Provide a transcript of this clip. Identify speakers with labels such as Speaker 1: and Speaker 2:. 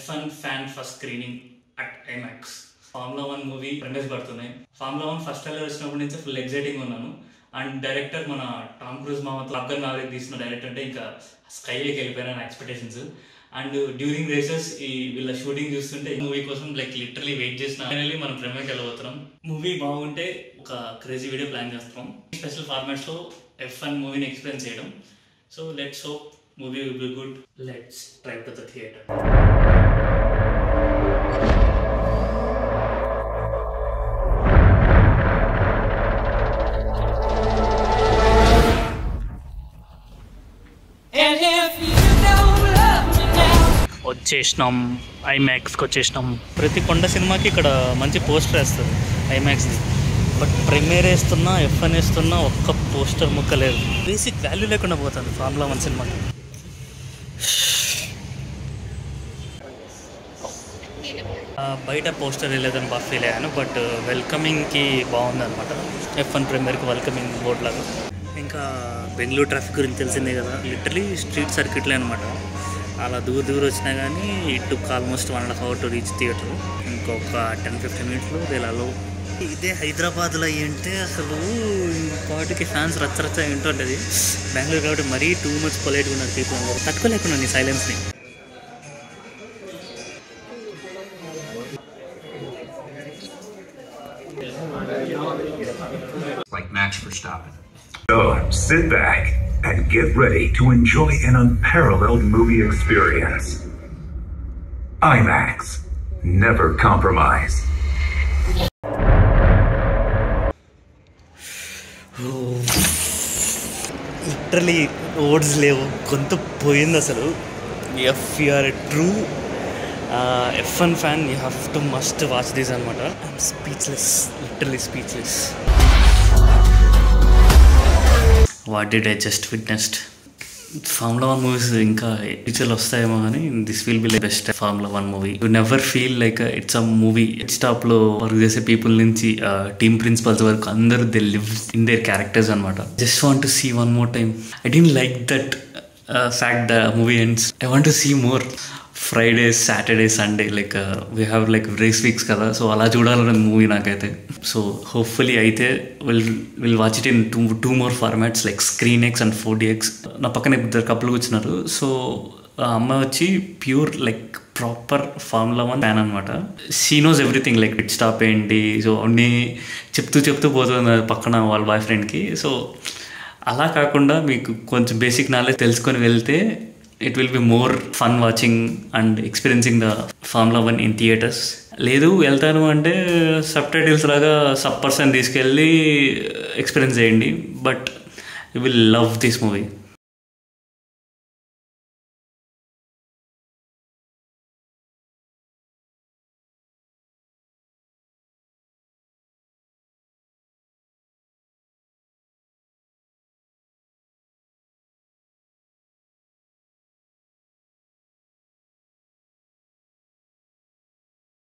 Speaker 1: F1 fan first screening at IMAX. Formula 1 movie premieres పడుతున్నాయి. Formula 1 first trailer వచ్చినప్పటి నుంచి full exciting ఉన్నాను. And director మన Tom Cruise మామతో టాప్ గన్ మావెరిక్ తీసిన డైరెక్టర్ అంటే ఇంకా స్కైలోకి వెళ్ళిపోయినా నా ఎక్స్పెక్టేషన్స్. అండ్ డ్యూరింగ్ రేసెస్ ఈ వీళ్ళ షూటింగ్ చూస్తుంటే మూవీ కోసం లిటరలీ వెయిట్ చేసిన ఫైనల్లీ మనం ప్రెమియర్కి వెళ్ళబోతున్నాం. మూవీ బాగుంటే ఒక క్రేజీ వీడియో ప్లాన్ చేస్తున్నాం. స్పెషల్ ఫార్మాట్స్లో F1 మూవీని ఎక్స్పీరియన్స్ చేయడం. So let's hope movie will be good. Let's drive to the theater. వచ్చేసినాం ఐమాక్స్కి వచ్చేసినాం. ప్రతి కొండ సినిమాకి ఇక్కడ మంచి పోస్టర్ వేస్తుంది ఐమాక్స్ది. బట్ ప్రీమియర్ వేస్తున్నా F1 వేస్తున్నా ఒక్క పోస్టర్ ముక్క లేదు. బేసిక్ వాల్యూ లేకుండా పోతుంది ఫార్ములా 1 సినిమాకి. బయట పోస్టర్ లేదని బాగా ఫీల్ అయ్యాను. బట్ వెల్కమింగ్కి బాగుంది అనమాట. F1 ప్రీమియర్కి వెల్కమింగ్ బోర్డ్ లాగా. ఇంకా బెంగళూరు ట్రాఫిక్ గురించి తెలిసిందే కదా, లిటరలీ స్ట్రీట్ సర్క్యూట్లే అనమాట. అలా దూరం వచ్చినా కానీ it took almost 1.5 hours to reach theatre. ఇంకొక 10-15 minutes వెళ్ళాలో. ఇదే హైదరాబాద్లో ఏంటే అసలు పాటికి ఫ్యాన్స్ రచ్చరచ్చ ఏంటో ఉంటుంది. బెంగళూరు కాబట్టి మరీ టూ మచ్ పొలైట్గా ఉన్నారు పీపుల్ అందరూ. తట్టుకోలేకున్నాను నీ సైలెన్స్ని.
Speaker 2: Like Max Verstappen. So sit back and get ready to enjoy an unparalleled movie experience. IMAX. Never compromise.
Speaker 1: Literally words లేవు, కొంత పోయింది అసలు. If you are a true F1 fan, you have to must watch this అనమాట. I'm speechless, literally speechless. What did I just witnessed. Formula 1 movies ఇంకా ఫ్యూచర్లో వస్తాయేమో కానీ this will be best Formula 1 movie. You never feel like it's a movie. స్టాప్లో work చేసే people నుంచి team principals వరకు అందరూ they live in their characters అనమాట. Just want to see one more time. I don't like that fact the movie ends. I want to see more. Friday, Saturday, Sunday like we have like race weeks కదా, so అలా చూడాలని movie నాకైతే. So hopefully అయితే will watch it in two more formats like ScreenX and 4DX. నా పక్కన ఇద్దరు కప్పులు కూర్చున్నారు. సో ఆ అమ్మాయి వచ్చి pure like proper Formula 1 fan అనమాట. She knows everything like pit stop ఏంటి, సో అన్నీ చెప్తూ పోతుంది పక్కన వాళ్ళ బాయ్ ఫ్రెండ్కి. సో అలా కాకుండా మీకు కొంచెం బేసిక్ నాలెడ్జ్ తెలుసుకొని వెళ్తే it will be more fun watching and experiencing the formula 1 in theatres. లేదు వెళ్తాను అంటే సబ్ టైటిల్స్ లాగా సబ్ పర్సన్ తీసుకెళ్ళి ఎక్స్పీరియన్స్ చేయండి. But you will love this movie.